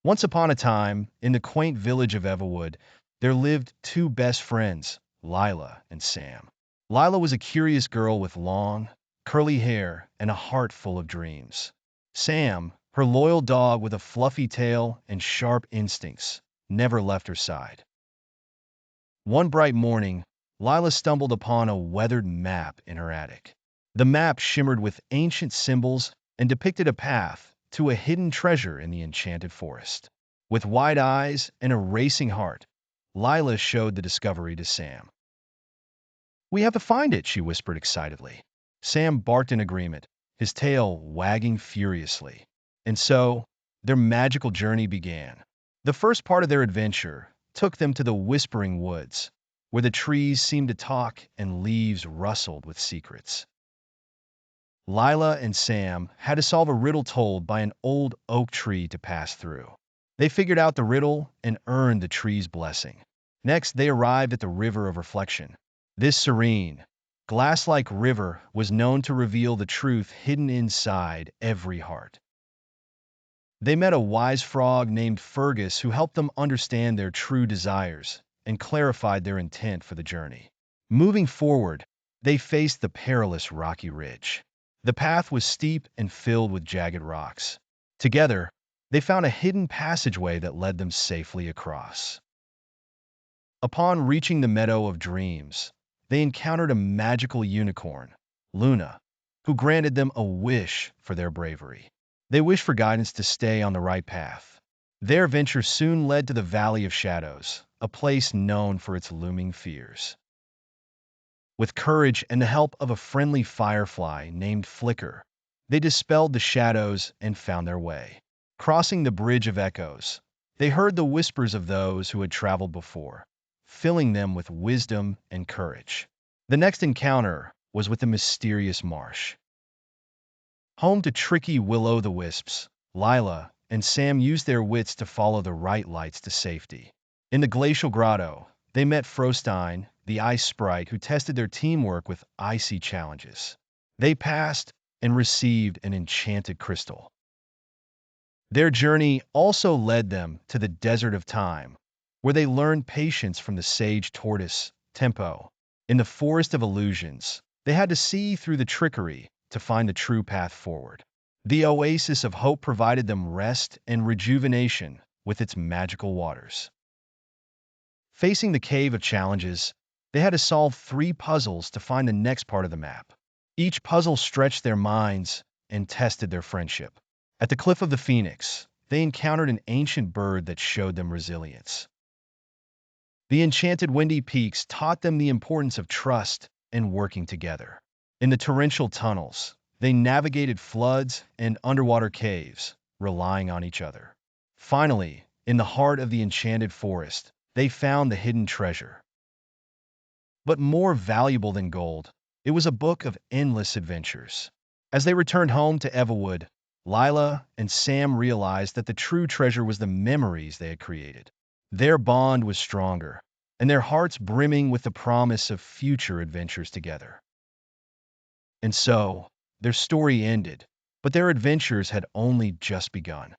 Once upon a time, in the quaint village of Everwood, there lived two best friends, Lila and Sam. Lila was a curious girl with long, curly hair and a heart full of dreams. Sam, her loyal dog with a fluffy tail and sharp instincts, never left her side. One bright morning, Lila stumbled upon a weathered map in her attic. The map shimmered with ancient symbols and depicted a path to a hidden treasure in the enchanted forest. With wide eyes and a racing heart, Lila showed the discovery to Sam. "We have to find it," she whispered excitedly. Sam barked in agreement, his tail wagging furiously. And so, their magical journey began. The first part of their adventure took them to the Whispering Woods, where the trees seemed to talk and leaves rustled with secrets. Lila and Sam had to solve a riddle told by an old oak tree to pass through. They figured out the riddle and earned the tree's blessing. Next, they arrived at the River of Reflection. This serene, glass-like river was known to reveal the truth hidden inside every heart. They met a wise frog named Fergus who helped them understand their true desires and clarified their intent for the journey. Moving forward, they faced the perilous rocky ridge. The path was steep and filled with jagged rocks. Together, they found a hidden passageway that led them safely across. Upon reaching the Meadow of Dreams, they encountered a magical unicorn, Luna, who granted them a wish for their bravery. They wished for guidance to stay on the right path. Their venture soon led to the Valley of Shadows, a place known for its looming fears. With courage and the help of a friendly firefly named Flicker, they dispelled the shadows and found their way. Crossing the Bridge of Echoes, they heard the whispers of those who had traveled before, filling them with wisdom and courage. The next encounter was with the mysterious marsh. Home to tricky will-o'-the-wisps, Lila and Sam used their wits to follow the right lights to safety. In the glacial grotto, they met Frostine, the ice sprite who tested their teamwork with icy challenges. They passed and received an enchanted crystal. Their journey also led them to the Desert of Time, where they learned patience from the sage tortoise, Tempo. In the Forest of Illusions, they had to see through the trickery to find the true path forward. The oasis of hope provided them rest and rejuvenation with its magical waters. Facing the Cave of Challenges, they had to solve 3 puzzles to find the next part of the map. Each puzzle stretched their minds and tested their friendship. At the Cliff of the Phoenix, they encountered an ancient bird that showed them resilience. The enchanted Windy Peaks taught them the importance of trust and working together. In the torrential tunnels, they navigated floods and underwater caves, relying on each other. Finally, in the heart of the enchanted forest, they found the hidden treasure. But more valuable than gold, it was a book of endless adventures. As they returned home to Everwood, Lila and Sam realized that the true treasure was the memories they had created. Their bond was stronger, and their hearts brimming with the promise of future adventures together. And so, their story ended, but their adventures had only just begun.